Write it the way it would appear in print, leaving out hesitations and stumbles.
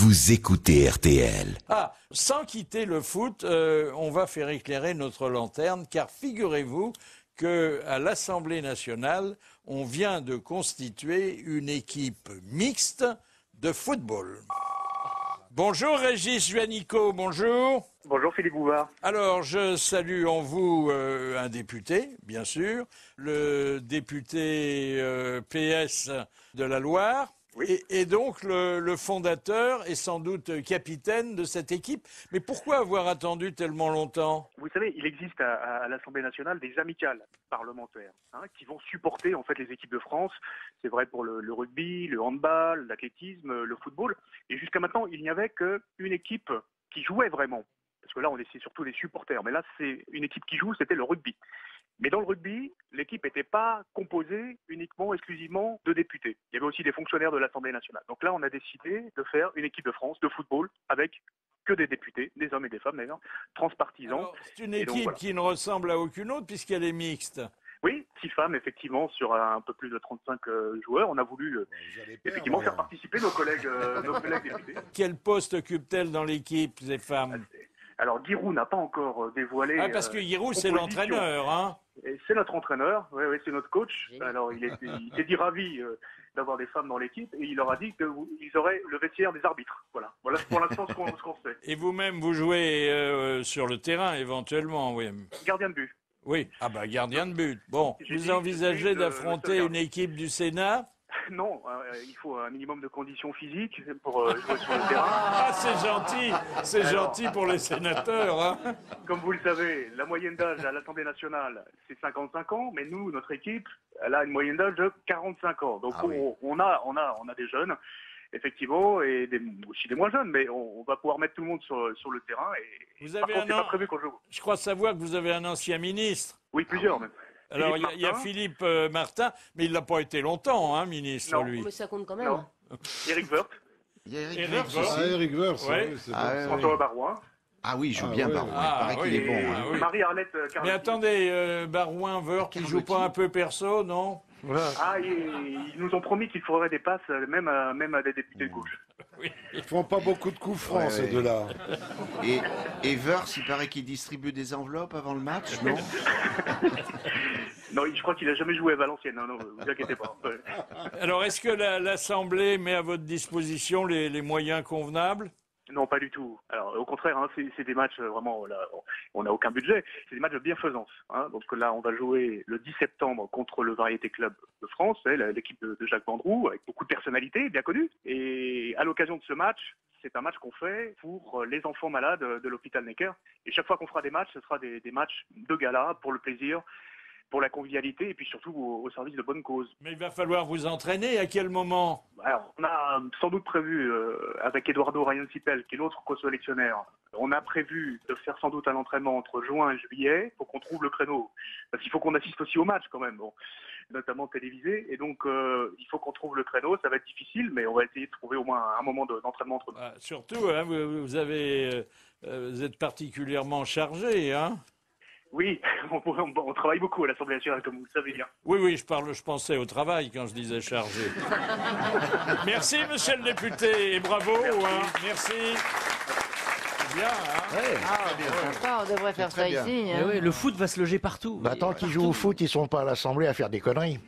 vous écoutez RTL. Ah, sans quitter le foot, on va faire éclairer notre lanterne, car figurez-vous qu'à l'Assemblée nationale, on vient de constituer une équipe mixte de football. Bonjour Régis Juanico, bonjour. Bonjour Philippe Bouvard. Alors, je salue en vous un député, bien sûr, le député PS de la Loire. Oui. Et donc, le fondateur est sans doute capitaine de cette équipe. Mais pourquoi avoir attendu tellement longtemps? Vous savez, il existe à l'Assemblée nationale des amicales parlementaires qui vont supporter en fait les équipes de France. C'est vrai pour le rugby, le handball, l'athlétisme, le football. Et jusqu'à maintenant, il n'y avait qu'une équipe qui jouait vraiment. Parce que là, on est surtout des supporters. Mais là, c'est une équipe qui joue, c'était le rugby. Mais dans le rugby, l'équipe n'était pas composée uniquement, exclusivement de députés. Il y avait aussi des fonctionnaires de l'Assemblée nationale. Donc là, on a décidé de faire une équipe de France de football avec que des députés, des hommes et des femmes d'ailleurs, transpartisans. Alors, c'est une équipe qui ne ressemble à aucune autre puisqu'elle est mixte. Oui, 6 femmes, effectivement, sur un peu plus de 35 joueurs. On a voulu effectivement faire participer nos collègues députés. Quel poste occupe-t-elle dans l'équipe, ces femmes? Alors, Giroud n'a pas encore dévoilé... Ah, parce que Giroud, c'est l'entraîneur, hein? C'est notre entraîneur, oui, c'est notre coach. Alors, il s'est dit ravi d'avoir des femmes dans l'équipe et il leur a dit qu'ils auraient le vestiaire des arbitres. Voilà pour l'instant ce qu'on sait. Et vous-même, vous jouez sur le terrain, éventuellement, oui. Gardien de but. Oui, ah bah gardien de but. Bon, vous envisagez d'affronter une équipe du Sénat? Non, il faut un minimum de conditions physiques pour jouer sur le terrain. Ah, c'est gentil pour les sénateurs, hein. Comme vous le savez, la moyenne d'âge à l'Assemblée nationale, c'est 55 ans, mais nous, notre équipe, elle a une moyenne d'âge de 45 ans. Donc on a des jeunes, effectivement, et aussi des moins jeunes, mais on va pouvoir mettre tout le monde sur le terrain. Et vous avez pas prévu qu'on joue. Je crois savoir que vous avez un ancien ministre. Oui, plusieurs même. Alors, il y a Philippe Martin, mais il n'a pas été longtemps, hein, ministre, non, lui. Mais ça compte quand même. Non. Éric Woerth. Eric Woerth, oui. François Barouin. Ah oui, il joue bien, Barouin. Il paraît qu'il est bon. Hein. Oui. Marie-Arlette Mais Carletti. attendez, Barouin, Woerth, il joue pas un peu perso, non? Ah, ils nous ont promis qu'ils feraient des passes même à des députés de gauche. Oui. Ils font pas beaucoup de coups francs, ces deux-là. Et Woerth, il paraît qu'il distribue des enveloppes avant le match, non? Non, je crois qu'il a jamais joué à Valenciennes, non, vous inquiétez pas. Alors, est-ce que l'Assemblée met à votre disposition les moyens convenables? Non, pas du tout. Alors, au contraire, c'est des matchs vraiment, là, on n'a aucun budget. C'est des matchs de bienfaisance. Donc là, on va jouer le 10 septembre contre le Variété Club de France, l'équipe de Jacques Vendroux, avec beaucoup de personnalités bien connues. Et à l'occasion de ce match, c'est un match qu'on fait pour les enfants malades de l'hôpital Necker. Et chaque fois qu'on fera des matchs, ce sera des matchs de gala pour le plaisir, pour la convivialité et puis surtout au service de bonnes causes. Mais il va falloir vous entraîner. À quel moment? Alors, on a sans doute prévu, avec Eduardo Ryan-Sipel, qui est l'autre co-sélectionnaire, on a prévu de faire sans doute un entraînement entre juin et juillet pour qu'on trouve le créneau. Parce qu'il faut qu'on assiste aussi au match quand même, notamment télévisé. Et donc, il faut qu'on trouve le créneau. Ça va être difficile, mais on va essayer de trouver au moins un moment d'entraînement entre nous. Surtout, hein, vous êtes particulièrement chargé, hein? Oui, on travaille beaucoup à l'Assemblée nationale, comme vous le savez bien. Oui, je pensais au travail quand je disais chargé. Merci, monsieur le député, et bravo. Merci. C'est bien, hein? Sympa, on devrait faire ça ici. Oui, le foot va se loger partout. Tant qu'ils jouent au foot, ils sont pas à l'Assemblée à faire des conneries.